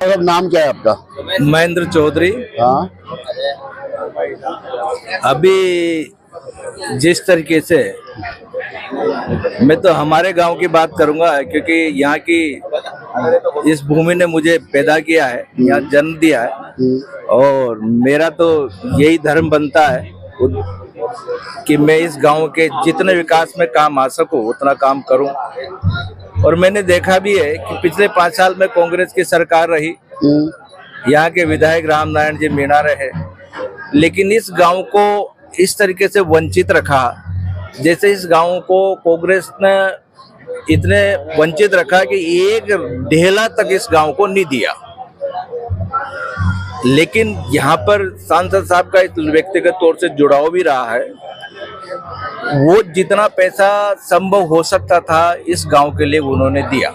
अब नाम क्या है आपका? महेंद्र चौधरी। हाँ, अभी जिस तरीके से मैं तो हमारे गांव की बात करूंगा, क्योंकि यहाँ की इस भूमि ने मुझे पैदा किया है, यहाँ जन्म दिया है। और मेरा तो यही धर्म बनता है कि मैं इस गांव के जितने विकास में काम आ सकूं उतना काम करूं। और मैंने देखा भी है कि पिछले 5 साल में कांग्रेस की सरकार रही, यहाँ के विधायक राम नारायण जी मीणा रहे, लेकिन इस गांव को इस तरीके से वंचित रखा। जैसे इस गांव को कांग्रेस ने इतने वंचित रखा कि एक ढेला तक इस गांव को नहीं दिया। लेकिन यहाँ पर सांसद साहब का इस व्यक्तिगत तौर से जुड़ाव भी रहा है। वो जितना पैसा संभव हो सकता था इस गांव के लिए उन्होंने दिया।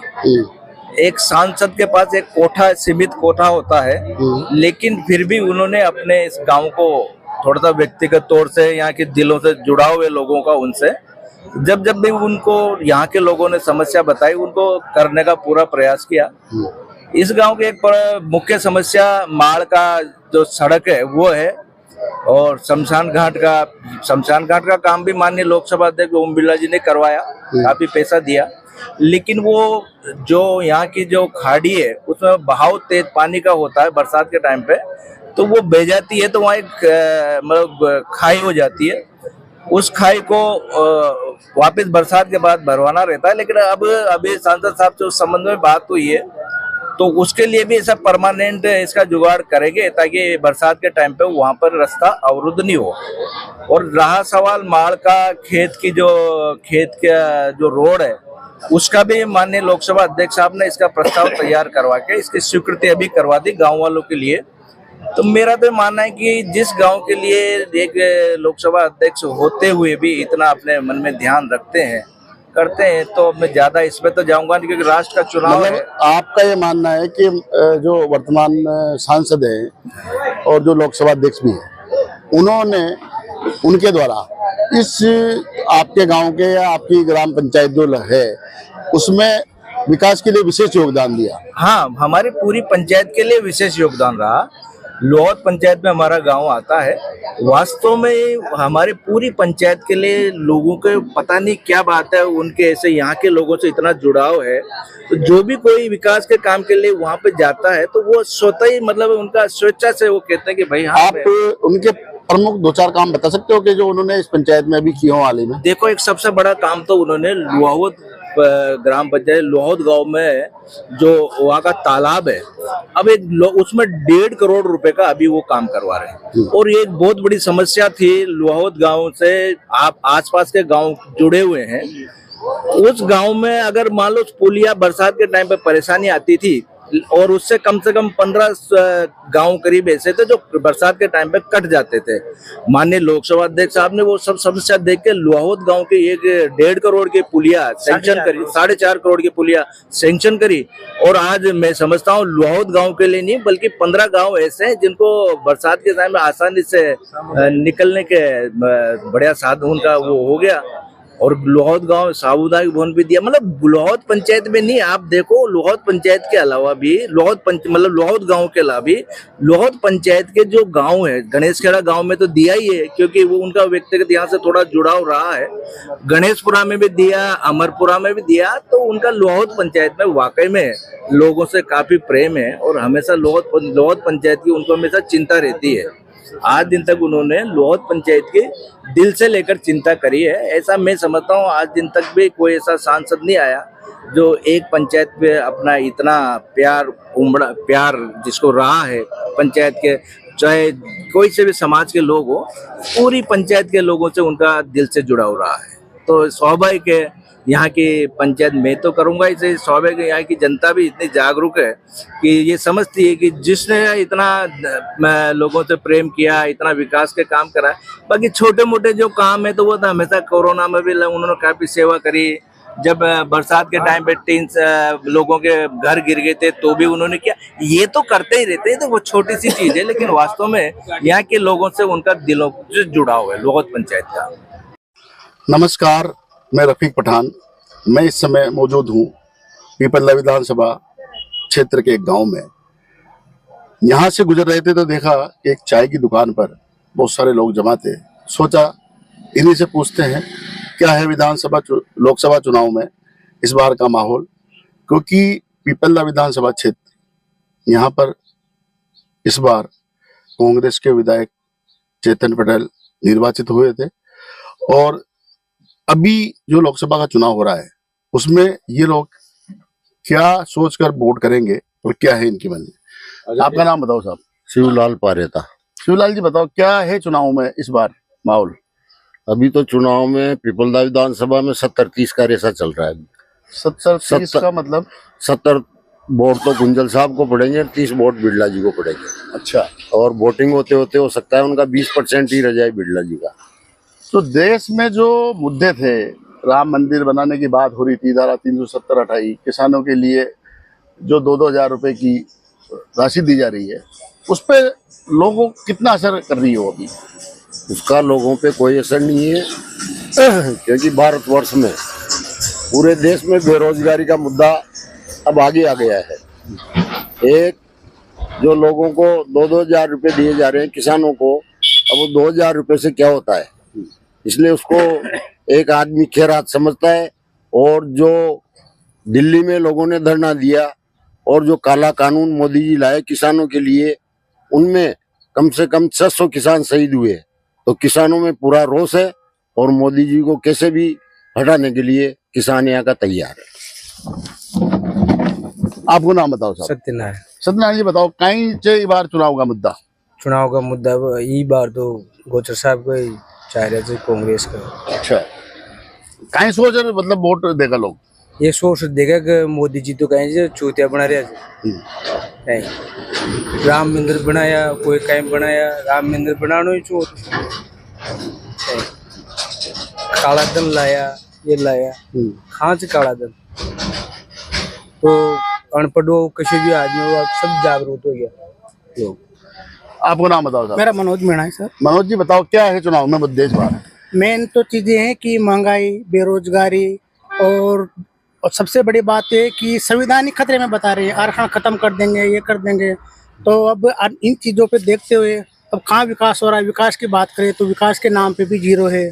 एक सांसद के पास एक कोठा, सीमित कोठा होता है, लेकिन फिर भी उन्होंने अपने इस गांव को थोड़ा सा व्यक्तिगत तौर से, यहाँ के दिलों से जुड़ाव हुए लोगों का, उनसे जब जब भी उनको यहाँ के लोगों ने समस्या बताई, उनको करने का पूरा प्रयास किया। इस गांव की एक मुख्य समस्या माड़ का जो सड़क है वो है, और शमशान घाट का काम भी माननीय लोकसभा अध्यक्ष ओम बिरला जी ने करवाया, काफी पैसा दिया। लेकिन वो जो यहाँ की जो खाड़ी है उसमें बहाव तेज पानी का होता है बरसात के टाइम पे, तो वो बह जाती है, तो वहाँ एक मतलब खाई हो जाती है। उस खाई को वापस बरसात के बाद भरवाना रहता है। लेकिन अब अभी सांसद साहब से उस संबंध में बात हुई है, तो उसके लिए भी ऐसा परमानेंट इसका जुगाड़ करेंगे ताकि बरसात के टाइम पे वहां पर रास्ता अवरुद्ध नहीं हो। और रहा सवाल माड़ का, खेत का जो रोड है उसका भी माननीय लोकसभा अध्यक्ष साहब ने इसका प्रस्ताव तैयार करवा के इसकी स्वीकृति अभी करवा दी गांव वालों के लिए। तो मेरा तो मानना है कि जिस गांव के लिए एक लोकसभा अध्यक्ष होते हुए भी इतना अपने मन में ध्यान रखते हैं, करते हैं, तो मैं ज्यादा इसमें तो जाऊंगा नहीं, क्योंकि राष्ट्र का चुनाव है। आपका ये मानना है कि जो वर्तमान सांसद है और जो लोकसभा अध्यक्ष भी है, उन्होंने उनके द्वारा इस आपके गांव के या आपकी ग्राम पंचायत जो है उसमें विकास के लिए विशेष योगदान दिया? हाँ, हमारी पूरी पंचायत के लिए विशेष योगदान रहा। लोहौत पंचायत में हमारा गांव आता है। वास्तव में हमारे पूरी पंचायत के लिए लोगों के पता नहीं क्या बात है, उनके ऐसे यहाँ के लोगों से इतना जुड़ाव है। तो जो भी कोई विकास के काम के लिए वहाँ पे जाता है तो वो स्वतः ही, मतलब उनका स्वेच्छा से वो कहते हैं कि भाई हाँ। आप उनके प्रमुख 2-4 काम बता सकते हो कि जो उन्होंने इस पंचायत में अभी किया हो हाल ही में? देखो, एक सबसे बड़ा काम तो उन्होंने लोहौत ग्राम पंचायत लोहौत गांव में जो वहाँ का तालाब है, अब उसमें 1.5 करोड़ रुपए का अभी वो काम करवा रहे हैं। और एक बहुत बड़ी समस्या थी, लोहौत गांव से आप आसपास के गांव जुड़े हुए हैं, उस गांव में अगर मान लो पुलिया बरसात के टाइम पे परेशानी आती थी, और उससे कम से कम 15 गांव करीब ऐसे थे जो बरसात के टाइम पे कट जाते थे। माननीय लोकसभा अध्यक्ष साहब ने वो सब समस्या देख के लोहौत गांव के एक 1.5 करोड़ की पुलिया सैंक्शन करी, 4.5 करोड़ की पुलिया सैंक्शन करी। और आज मैं समझता हूँ लोहौत गांव के लिए नहीं बल्कि 15 गांव ऐसे हैं जिनको बरसात के टाइम में आसानी से निकलने के बढ़िया साधन उनका वो हो गया। और लोहौत गांव सामुदायिक भवन भी दिया। मतलब लोहौत पंचायत में नहीं, आप देखो लोहौत पंचायत के अलावा भी लोहौत गांव के अलावा भी लोहौत पंचायत के जो गांव है, गणेशखेड़ा गांव में तो दिया ही है क्योंकि वो उनका व्यक्तिगत यहाँ से थोड़ा जुड़ाव रहा है। गणेशपुरा में भी दिया, अमरपुरा में भी दिया। तो उनका लोहौत पंचायत में वाकई में लोगों से काफी प्रेम है और हमेशा लोहौत पंचायत की उनको हमेशा चिंता रहती है। आज दिन तक उन्होंने लोहौत पंचायत के दिल से लेकर चिंता करी है। ऐसा मैं समझता हूँ आज दिन तक भी कोई ऐसा सांसद नहीं आया जो एक पंचायत पे अपना इतना प्यार जिसको रहा है पंचायत के, चाहे कोई से भी समाज के लोग हो, पूरी पंचायत के लोगों से उनका दिल से जुड़ाव रहा है। तो स्वाभाविक है यहाँ की पंचायत मैं तो करूंगा इसे, स्वाभाविक यहाँ की जनता भी इतनी जागरूक है कि ये समझती है कि जिसने इतना लोगों से प्रेम किया, इतना विकास के काम करा। बाकी छोटे मोटे जो काम है तो वो तो हमेशा कोरोना में भी उन्होंने काफी सेवा करी। जब बरसात के टाइम पे 3 लोगों के घर गिर गए थे तो भी उन्होंने किया। ये तो करते ही रहते हैं, तो वो छोटी सी चीज है, लेकिन वास्तव में यहाँ के लोगों से उनका दिलों से जुड़ाव है लोहौत पंचायत का। नमस्कार, मैं रफीक पठान। मैं इस समय मौजूद हूँ पीपल्ला विधानसभा क्षेत्र के एक गांव में, यहाँ से गुजर रहे थे तो देखा कि एक चाय की दुकान पर बहुत सारे लोग जमा थे। सोचा इन्हीं से पूछते हैं क्या है लोकसभा चुनाव में इस बार का माहौल, क्योंकि पिपल्या विधानसभा क्षेत्र यहाँ पर इस बार कांग्रेस के विधायक चेतन पटेल निर्वाचित हुए थे और अभी जो लोकसभा का चुनाव हो रहा है उसमें ये लोग क्या सोचकर वोट करेंगे और क्या है इनकी मन में। आपका नाम बताओ साहब। शिवलाल पारेता। शिवलाल जी बताओ क्या है चुनाव में इस बार माहौल। अभी तो चुनाव में पिपल्या विधानसभा में 70-30 का रेसा चल रहा है। 70-30 का मतलब 70 वोट तो गुंजल साहब को पड़ेंगे, 30 वोट बिड़ला जी को पड़ेंगे। अच्छा, और वोटिंग होते होते हो सकता है उनका 20% ही रह जाए बिड़ला जी का। तो देश में जो मुद्दे थे, राम मंदिर बनाने की बात हो रही थी, धारा 370 हटाई, किसानों के लिए जो 2-2 हजार रुपए की राशि दी जा रही है, उस पर लोगों को कितना असर कर रही हो अभी। उसका लोगों पे कोई असर नहीं है क्योंकि भारतवर्ष में पूरे देश में बेरोजगारी का मुद्दा अब आगे आ गया है। एक जो लोगों को 2-2 हजार रुपए दिए जा रहे हैं किसानों को, अब वो 2 हजार रुपए से क्या होता है, इसलिए उसको एक आदमी खैरात समझता है। और जो दिल्ली में लोगों ने धरना दिया और जो काला कानून मोदी जी लाए किसानों के लिए, उनमें कम से कम 600 किसान शहीद हुए। तो किसानों में पूरा रोष है और मोदी जी को कैसे भी हटाने के लिए किसान यहाँ का तैयार है। आपको नाम बताओ साहब। सत्यनारायण। सत्यनारायण जी बताओ कहीं से बार चुनाव का मुद्दा। चुनाव का मुद्दा ई बार तो गोचर साहब को ही चाह रहे थे, कांग्रेस का। अच्छा, कहीं सोच रहे मतलब वोट देगा लोग, ये सोच देगा कि मोदी जी तो कहीं चूतिया बना रहे थे। राम मंदिर बनाया, कोई कहीं बनाया, राम मंदिर बनाना ही चूत। काला धन लाया, ये लाया, कहाँ से काला धन। तो अनपढ़ किसी भी आदमी हो सब जागरूक हो गया लोग। आपको नाम बताओ साहब। मेरा मनोज मीणा है सर। मनोज जी बताओ क्या है चुनाव में मुद्दे इस बार। मेन तो चीजें हैं कि महंगाई, बेरोजगारी और सबसे बड़ी बात है कि संविधानिक खतरे में बता रहे हैं, आरक्षण खत्म कर देंगे, ये कर देंगे। तो अब इन चीजों पे देखते हुए अब कहाँ विकास हो रहा है। विकास की बात करें तो विकास के नाम पे भी जीरो है।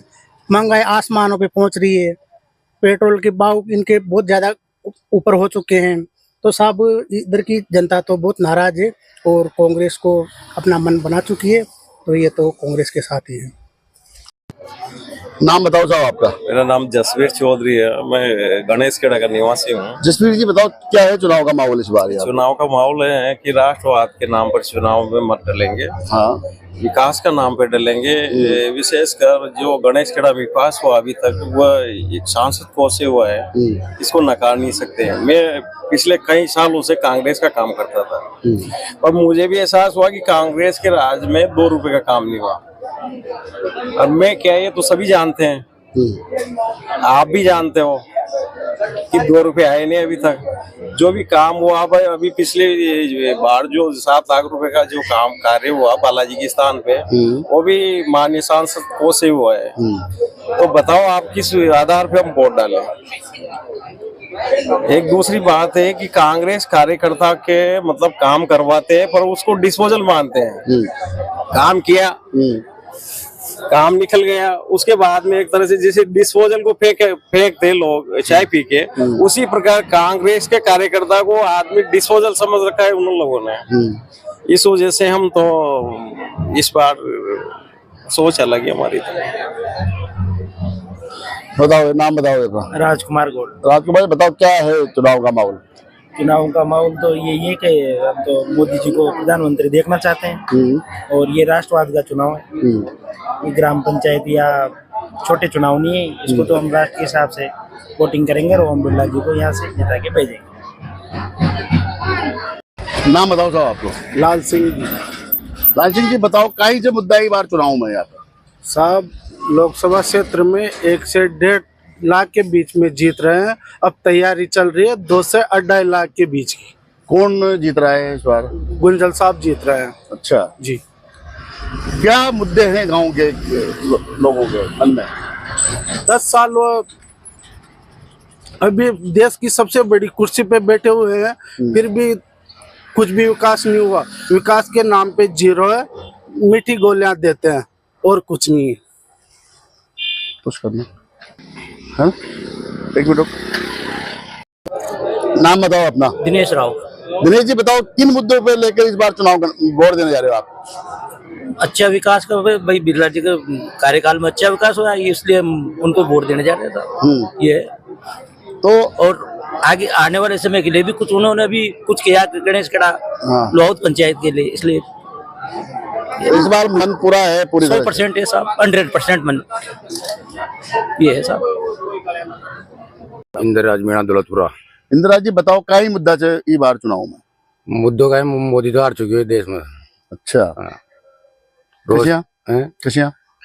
महंगाई आसमानों पे पहुंच रही है, पेट्रोल के भाव इनके बहुत ज्यादा ऊपर हो चुके हैं। तो साहब इधर की जनता तो बहुत नाराज है और कांग्रेस को अपना मन बना चुकी है, तो ये तो कांग्रेस के साथ ही है। नाम बताओ साहब आपका। मेरा नाम जसवीर चौधरी है, मैं गणेश खेड़ा का निवासी हूँ। जसवीर जी बताओ क्या है चुनाव का माहौल इस बार। चुनाव का माहौल है कि राष्ट्रवाद के नाम पर चुनाव में मत डलेंगे, हाँ, विकास का नाम पे डलेंगे। विशेषकर जो गणेश खेड़ा विकास हुआ अभी तक, वह एक सांसद को से हुआ है, इसको नकार नहीं सकते हैं। मैं पिछले कई सालों से कांग्रेस का काम करता था और मुझे भी एहसास हुआ कि कांग्रेस के राज में 2 रुपए का काम नहीं हुआ। अब मैं क्या, ये तो सभी जानते हैं, आप भी जानते हो कि 2 रुपए आए नहीं अभी तक। जो भी काम हुआ अभी पिछले बार जो 7 लाख रुपए का जो काम कार्य हुआ बालाजी के स्थान पे, वो भी माननीय सांसद को से हुआ है। तो बताओ आप किस आधार पे हम वोट डालें। एक दूसरी बात है कि कांग्रेस कार्यकर्ता के मतलब काम करवाते हैं पर उसको डिस्पोजल मानते हैं। काम किया, काम निकल गया, उसके बाद में एक तरह से जैसे डिस्पोजल को फेंकते लोग चाय पी के, उसी प्रकार कांग्रेस के कार्यकर्ता को आदमी डिस्पोजल समझ रखा है उन लोगों ने। इस वजह से हम तो इस बार सोच अलग है हमारी। बताओ नाम बताओ अपना। राजकुमार गौड़। राजकुमार बताओ क्या है चुनाव का माहौल। चुनाव का माहौल तो ये कि हम तो मोदी जी को प्रधानमंत्री देखना चाहते हैं और ये राष्ट्रवाद का चुनाव है। ये ग्राम पंचायत या छोटे चुनाव नहीं है, इसको तो हम राष्ट्र के हिसाब से वोटिंग करेंगे और ओम बिरला जी को यहाँ से जिता के भेजेंगे। नाम बताओ साहब आपको। लाल सिंह जी। लाल सिंह जी बताओ कहीं से मुद्दा ही बार चुनाव में यहाँ पर। साहब लोकसभा क्षेत्र में 1 से 1.5 लाख के बीच में जीत रहे हैं। अब तैयारी चल रही है 2 से 2.5 लाख के बीच की। कौन जीत रहा है इस बार। गुंजल साहब जीत रहे हैं। अच्छा जी। क्या मुद्दे हैं गांव के लोगों के मन में। 10 साल वो अभी देश की सबसे बड़ी कुर्सी पे बैठे हुए हैं, फिर भी कुछ भी विकास नहीं हुआ। विकास के नाम पे जीरो है, मीठी गोलियां देते हैं और कुछ नहीं है। कुछ करना है। एक मिनट, नाम बताओ अपना। दिनेश राव। दिनेश जी बताओ, किन मुद्दों पे लेकर इस बार चुनाव वोट देने जा रहे हो आप? अच्छा विकास का भाई बिरला जी के कार्यकाल में अच्छा विकास हुआ है, इसलिए हम उनको वोट देने जा रहे थे। ये तो और आगे आने वाले समय के लिए भी कुछ उन्होंने भी कुछ किया गणेश कड़ा लोहावत पंचायत के लिए, इसलिए इस बार मन पूरा है, पूरी 100% है साहब, 100% मन ये है साहब। इंदिराज मीणा दौलतपुरा। इंदिरा जी बताओ, कई मुद्दा है इस बार चुनाव में? मुद्दों का मोदी तो हार चुके हैं देश में। अच्छा, कशियां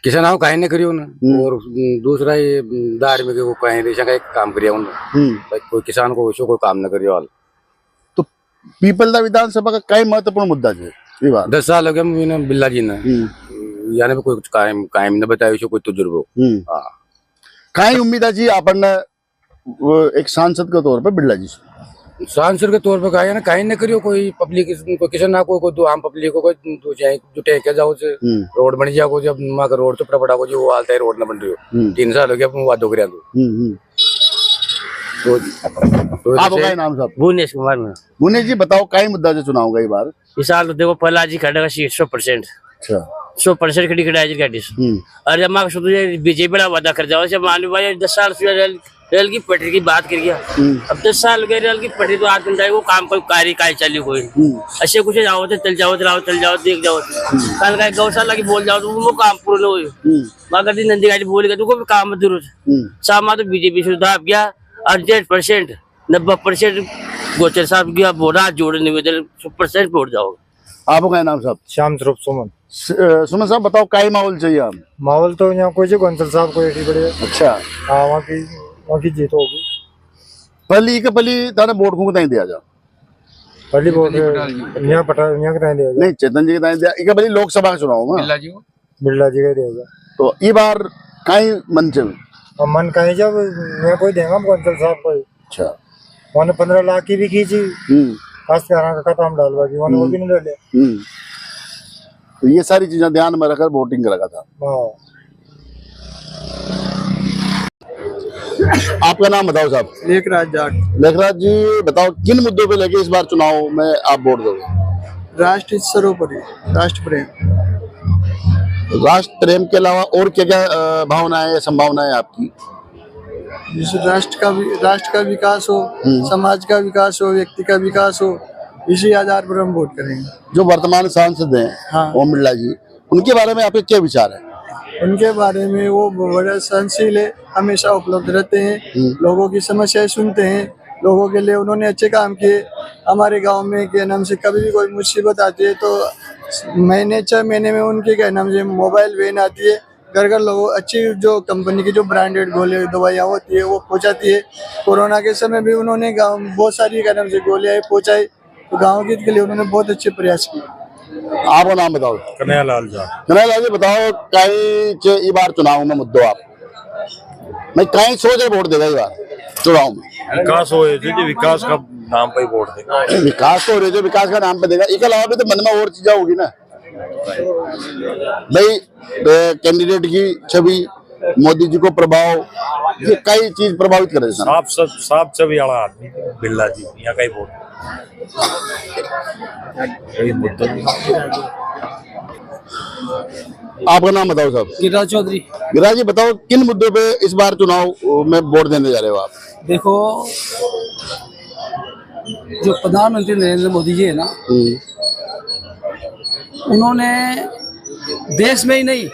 किसान आओ कहीं नहीं करी उन्होंने, और दूसरा ये धार्मिक को कहीं देशा का एक काम करिया उन्होंने, कोई किसान को कोई काम न करियो। तो पीपलदा विधानसभा का कई महत्वपूर्ण मुद्दा है ये बार? 10 साल हो गए बिल्ला जी ने, यानी कोई कुछ कायम न बताया, कोई तजुर्बो। कई उम्मीद है जी अपन एक सांसद के तौर पर बिरला जी से? सांसद के तौर पर कहा ना कहीं न करियो, कोई पब्लिक को किसान ना कोई दो आम पब्लिक को जो टेके जाओ से रोड बन जाओ, जब माँ का रोड तो पड़ा को जो हालत है रोड न बन रही हो। 3 साल हो गया अपन वादो करिया तो आपका नाम साहब? भुवनेश कुमार में। भुवनेश जी बताओ, कई मुद्दा जो चुनाव का इस बार? इस साल देखो पहला जी खड़ेगा 100%। अच्छा, 100% खड़ी खड़ा गाड़ी से। और जब माँ बीजेपी बड़ा वादा कर जाओ, जब मान लो भाई 10 साल से रेल की पटरी की बात करिए, अब 10 साल गए रेल की पटरी तो आज दिन वो काम कोई कार्य काय चली कोई अच्छे कुछ जाओ तो चल जाओ चल जाओ देख जाओ, कल का गौशाला की बोल जाओ तो वो काम पूर्ण हो मगर नंदी गाड़ी बोल गया तो काम जरूरत सामा तो बीजेपी सुधार गया। 100% 90% गोचर साहब गया बोरा जोड़ निवेदन 100% वोट जाओगे। आपका नाम साहब? श्याम स्वरूप सुमन। सुमन साहब बताओ, कई माहौल चाहिए हम? माहौल तो यहाँ कोई गोंसल साहब को एटी बड़े। अच्छा, हाँ वहाँ की जीत होगी। पहली ताने वोट को नहीं दिया जा? पहली वोट यहाँ के दिया नहीं, चेतन जी के दिया। इका पहली लोकसभा का चुनाव में बिरला जी का दिया। तो ये बार कई मन चाहिए? मन कहीं जब मैं कोई देगा गोंसल साहब को। अच्छा, उन्होंने 15 लाख की भी खींची, खास का काम डालवा दी, वो भी नहीं डाले। तो ये सारी चीजें ध्यान में रखकर वोटिंग रखा था। आपका नाम बताओ साहब? लेखराज जाट। लेखराज जी बताओ, किन मुद्दों पे लेके इस बार चुनाव में आप वोट दोगे? राष्ट्र सर्वोपरि, राष्ट्र प्रेम। राष्ट्र प्रेम के अलावा और क्या क्या भावनाएं संभावनाएं आपकी? जिस राष्ट्र का विकास हो, समाज का विकास हो, व्यक्ति का विकास हो, इसी आधार पर हम वोट करेंगे। जो वर्तमान सांसद हैं ओम बिरला जी, उनके बारे में आपके क्या विचार है? उनके बारे में वो बड़े सहनशील है, हमेशा उपलब्ध रहते हैं, लोगों की समस्याएं सुनते हैं, लोगों के लिए उन्होंने अच्छे काम किए। हमारे गांव में के नाम से कभी भी कोई मुसीबत आती है तो महीने 6 महीने में उनके क्या नाम से मोबाइल वैन आती है, घर घर लोगों अच्छी जो कंपनी की जो ब्रांडेड गोली दवाइयाँ होती है वो पहुँचाती है। कोरोना के समय भी उन्होंने गाँव बहुत सारी क्या नाम से गोलियाँ पहुँचाई, तो गाँव के लिए उन्होंने बहुत अच्छे प्रयास किए। आपका नाम बताओ? कन्हैयालाल जी। कन्हैयालाल जी बताओ, कई बार चुनाव में मुद्दों आप मैं कहीं सोच रहे वोट देगा इस बार चुनाव में? विकास हो जी, विकास का नाम पे वोट देगा। विकास तो हो रहे जो विकास का नाम पे देगा, इसके अलावा भी तो मन में और चीजें होगी ना भाई। कैंडिडेट की छवि, मोदी जी को प्रभाव, ये कई चीज प्रभावित करे। साफ छवि वाला आदमी बिरला जी, यहाँ का ही वोट। आपका नाम बताओ साहब? गिरिराज चौधरी। गिरिराज जी बताओ, किन मुद्दों पे इस बार चुनाव में वोट देने जा रहे हो आप? देखो जो प्रधानमंत्री नरेंद्र मोदी जी है ना, उन्होंने देश में ही नहीं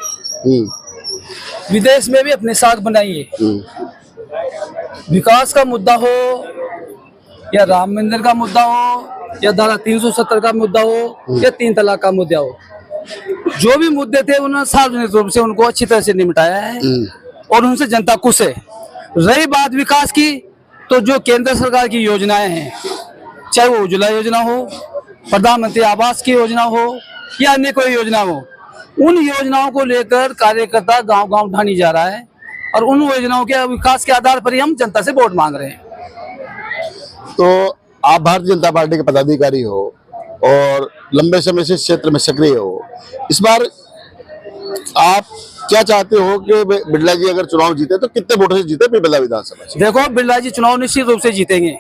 विदेश में भी अपने साख बनाई है। विकास का मुद्दा हो या राम मंदिर का मुद्दा हो या धारा 370 का मुद्दा हो या 3 तलाक का मुद्दा हो, जो भी मुद्दे थे उन्होंने सार्वजनिक रूप से उनको अच्छी तरह से निपटाया है और उनसे जनता खुश है। रही बात विकास की, तो जो केंद्र सरकार की योजनाएं हैं, चाहे वो उज्ज्वला योजना हो, प्रधानमंत्री आवास की योजना हो या अन्य कोई योजना हो, उन योजनाओं को लेकर कार्यकर्ता गांव गांव ढानी जा रहा है और उन योजनाओं के विकास के आधार पर ही हम जनता से वोट मांग रहे हैं। तो आप भारतीय जनता पार्टी के पदाधिकारी हो, और लंबे समय से इस क्षेत्र में सक्रिय हो, इस बार आप क्या चाहते हो कि बिरला जी अगर चुनाव जीते तो कितने वोटों से जीते बिरला विधानसभा से? देखो, बिरला जी चुनाव निश्चित रूप से जीतेंगे,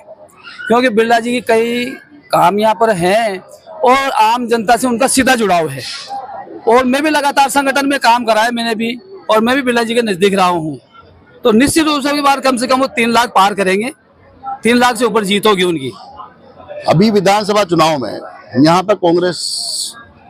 क्योंकि बिरला जी की कई काम यहाँ पर हैं और आम जनता से उनका सीधा जुड़ाव है। और मैं भी लगातार संगठन में काम करा है मैंने भी, और मैं भी बिरला जी के नजदीक रहा हूँ। तो निश्चित रूप से बार कम से कम वो 3 लाख पार करेंगे, 3 लाख से ऊपर जीत होगी उनकी। अभी विधानसभा चुनाव में यहाँ पर कांग्रेस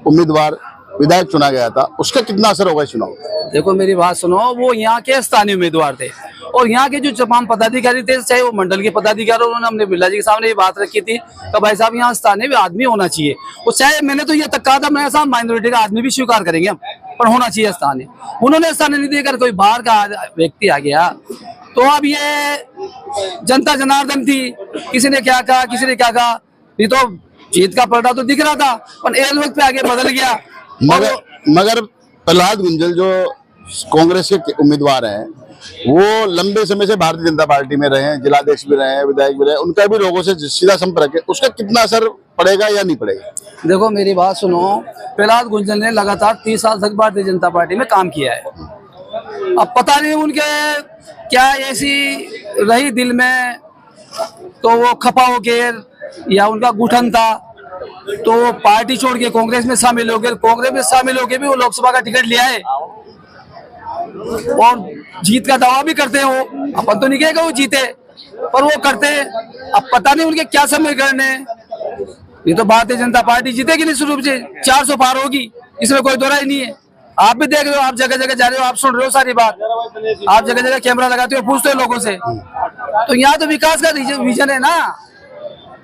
उम्मीदवार विधायक चुना गया था, उसका कितना असर होगा इस चुनाव? देखो मेरी बात सुनो, वो यहाँ के स्थानीय उम्मीदवार थे और यहाँ के जो तमाम पदाधिकारी थे, चाहे वो मंडल के पदाधिकारी, उन्होंने हमने बिरला जी के सामने ये बात रखी थी कि भाई साहब यहाँ स्थानीय आदमी होना चाहिए। और चाहे मैंने तो ये तक कहा था, मैं साहब माइनॉरिटी का आदमी भी स्वीकार करेंगे हम, पर होना चाहिए स्थानीय। उन्होंने स्थानीय नहीं देकर कोई बाहर का व्यक्ति आ गया। तो अब ये जनता जनार्दन थी, किसी ने क्या कहा, किसी ने क्या कहा, नहीं तो जीत का पलड़ा तो दिख रहा था, पर एक वक्त पे आगे बदल गया। मगर प्रहलाद गुंजल जो कांग्रेस के उम्मीदवार हैं, वो लंबे समय से भारतीय जनता पार्टी में रहे हैं, जिलाध्यक्ष भी रहे हैं, विधायक भी रहे हैं, उनका भी लोगों से सीधा संपर्क है, उसका कितना असर पड़ेगा या नहीं पड़ेगा? देखो मेरी बात सुनो, प्रहलाद गुंजल ने लगातार 30 साल तक भारतीय जनता पार्टी में काम किया है। अब पता नहीं उनके क्या ऐसी रही दिल में, तो वो खपा हो गए या उनका गुठन था, तो वो पार्टी छोड़ के कांग्रेस में शामिल हो गए। कांग्रेस में शामिल होकर भी वो लोकसभा का टिकट लिया है और जीत का दावा भी करते हैं। वो अपन तो नहीं कहेगा वो जीते, पर वो करते हैं। अब पता नहीं उनके क्या समीकरण है। ये तो भारतीय जनता पार्टी जीतेगी निश्चित रूप से, 400 पार होगी, इसमें कोई दो राय नहीं है। आप भी देख रहे हो, आप जगह जगह जा रहे हो, आप सुन रहे हो सारी बात, आप जगह जगह कैमरा लगाते हो, पूछते हो लोगों से। तो यहाँ तो विकास का विजन है ना,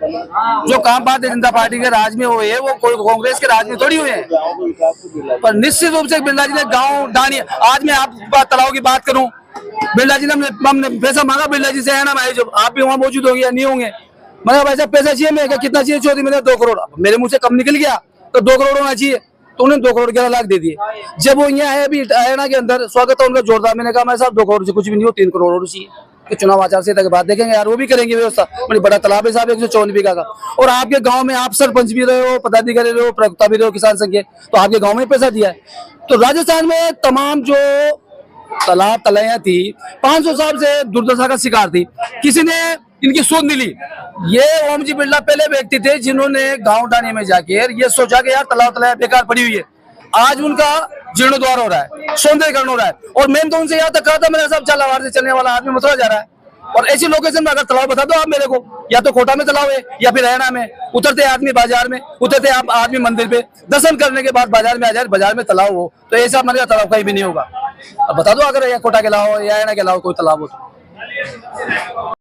जो काम भारतीय जनता पार्टी के राज में हुए हैं वो कोई कांग्रेस के राज में थोड़ी हुए हैं। पर निश्चित रूप से बिरला जी ने गांव डानी, आज मैं आप तालाब की बात करूं, बिरला जी ने हमने पैसा मांगा बिरला जी से, है ना भाई, जब आप भी वहां मौजूद होंगे या नहीं होंगे, मैंने भाई साहब पैसा चाहिए, मैं कितना चाहिए, 14 मैंने 2 करोड़, मेरे मुंह से कम निकल गया तो 2 करोड़ होना चाहिए, तो उन्होंने 2 करोड़ 11 लाख दे दिए। जब वो यहाँ है अभी हरियाणा के अंदर, स्वागत है उनका जोरदार, मैंने कहा मैं साहब 2 करोड़ से कुछ भी नहीं हो, 3 करोड़ और चाहिए, कि चुनाव आचार संहिता के बाद देखेंगे यार, वो भी करेंगे व्यवस्था। बड़ी बड़ा तालाब है साहब, 154 बीघा का, और आपके गांव में आप सरपंच भी रहे हो, पदाधिकारी रहे हो, प्रवक्ता भी रहे हो किसान संघ के, तो आपके गांव में पैसा दिया है। तो राजस्थान में तमाम जो तालाब तलैया थी, 500 साल से दुर्दशा का शिकार थी, किसी ने इनकी सूझ नहीं ली। ये ओम जी बिरला पहले व्यक्ति थे जिन्होंने गाँव डानी में जाके ये सोचा कि यार तालाब तलैया बेकार पड़ी हुई है, आज उनका जीर्णोद्वार हो रहा है, सौंदर्यीकरण हो रहा है। और मैंने तो उनसे यहाँ तक कहा था, मेरे साहब झालावाड़ से चलने वाला आदमी मथुरा जा रहा है, और ऐसी लोकेशन में अगर तालाब बता दो आप मेरे को, या तो कोटा में तालाब है या फिर हरियाणा में, उतरते आदमी बाजार में, उतरते आप आदमी मंदिर पे, दर्शन करने के बाद बाजार में आ जाए, बाजार में तालाब हो, तो ऐसा मेरे तालाब कहीं भी नहीं होगा। अब बता दो अगर या कोटा के अलावा या हरियाणा के अलावा कोई तालाब हो तो।